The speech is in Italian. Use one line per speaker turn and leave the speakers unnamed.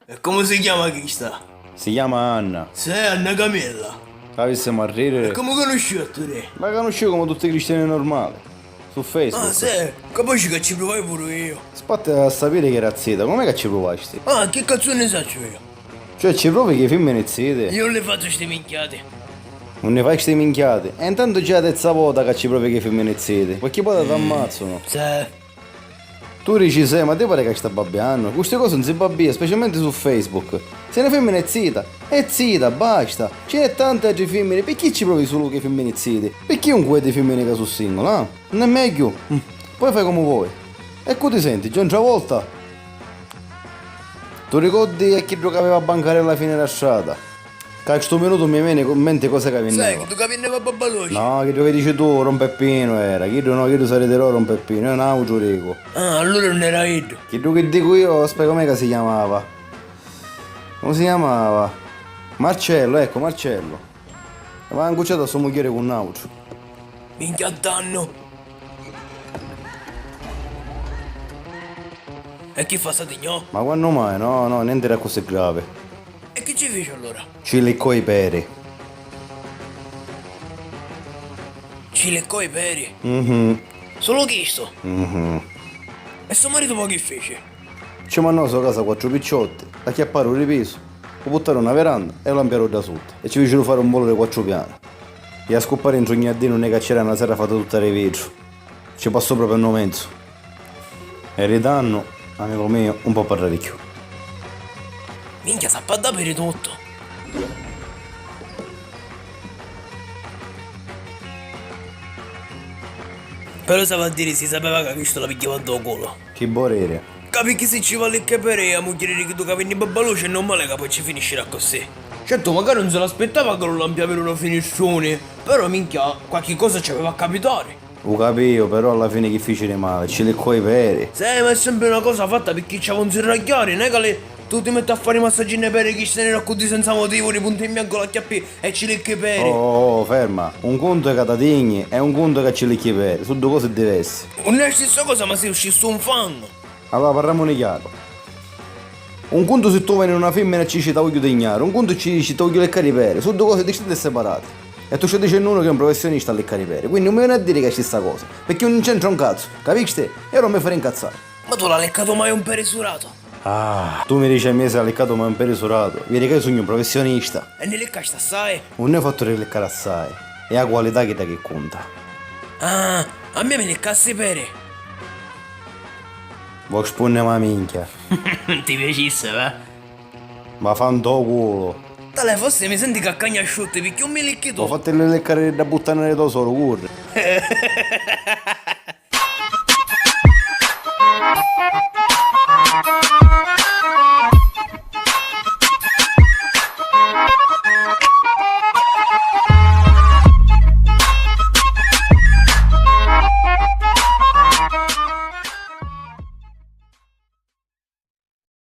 E come si chiama chi sta?
Si chiama Anna.
Sei Anna Camilla.
La vissimo a
E
ridere.
come conosci a te?
La conoscevo come tutti i cristiani normali. Su Facebook.
Ah, sei? Capace che ci provai pure io.
Aspetta a sapere che razzita, com'è che ci provasti?
Ah, che cazzo ne faccio io?
Cioè ci provi che i film iniziate?
Io non le faccio ste minchiate.
Non ne fai queste minchiate? E intanto già la terza volta che ci provi che i film iniziate. Perché poi ti ammazzano.
Sai?
Tu dici sei, ma te pare che sta babbiando? Queste cose non si babbia, specialmente su Facebook. Se ne femmina è zita, basta. Ce n'è tante altre femmine, perché ci provi solo che femmine iniziate? Perché un guai di femmine che sono singolo, ah? Non è meglio? Poi fai come vuoi. E come ti senti, già un'altra volta? Tu ricordi a chi che aveva a bancare alla fine della strada? Che a questo minuto mi viene in mente cosa che
Sai
veniva.
che tu capi ne va babbalocci?
No, che dici tu, rompeppino era, che no, che tu sarete loro rompeppino, è un auto dico.
Ah, allora non era io.
Che dico io, aspetta com'è che si chiamava? Come si chiamava? Marcello, ecco, Marcello. Aveva angucciato a sua moglie con un auto.
Minchia danno. E chi fa statigno?
Ma quando mai? No, no, niente era così grave.
E che ci fece allora?
Ci leccò i peri.
Ci leccò i peri.
Mhm,
Solo questo.
mhm.
E suo marito poi che fece?
Ci mandò a sua casa quattro picciotti, la chiapparono un ripeso, lo buttarono una veranda e lo ampiarono da sotto. E ci fecero fare un volo di quattro piani. E a scoppare in giornardino non è che c'era una sera fatta tutta di vetro. Ci passò proprio a mezzo. E ridanno, amico mio, un po' parlaricchio.
Minchia, sappa da per tutto. Però stava a dire si sapeva che questo la picchiava da culo.
Che borere.
Capi che se ci va le capere a moglie che tu capi in babbaluce è normale che poi ci finiscerà così. Certo, magari non se l'aspettava che lo lampia per una finistrone, però minchia, qualche cosa ci aveva a capitare.
Lo capivo, però alla fine che fece di male, ci leccò i peri.
Sì, ma è sempre una cosa fatta perché c'è un serragliare, non è che tu ti metti a fare i massaggi nei peri che se ne racconti senza motivo, di punto in bianco la chiappi e ci lecchi i peri.
Oh, ferma. Un conto è che ti tigni e un conto è che ci lecchi i peri. Sono due cose diverse.
Non è la stessa cosa, ma sei uscito un fan.
Allora parliamo di chiaro. Un conto se tu vieni in una femmina e ci dici voglio dignare, un conto ci dici voglio leccare i peri. Sono due cose distinte e separate. E tu ci dici uno che è un professionista a leccare i peri. Quindi non mi viene a dire che è stessa cosa. Perché non c'entra un cazzo, capisci? E non mi fare incazzare.
Ma tu l'hai leccato mai un pere surato?
Ah, tu mi dici a me se ha leccato ma è un peri surato. Vedi che io sono un professionista.
E ne leccaste assai?
Non ne ho fatto rileccare assai. È la qualità che conta.
Ah, a me leccassi i peri.
Vuoi spunne ma minchia.
Ti piacesse, va?
Ma fa un tuo culo.
Tale forse mi senti caccagna asciutte perché non mi lecchi
Ho
tu.
fatto le leccare da buttare nel tesoro, corre.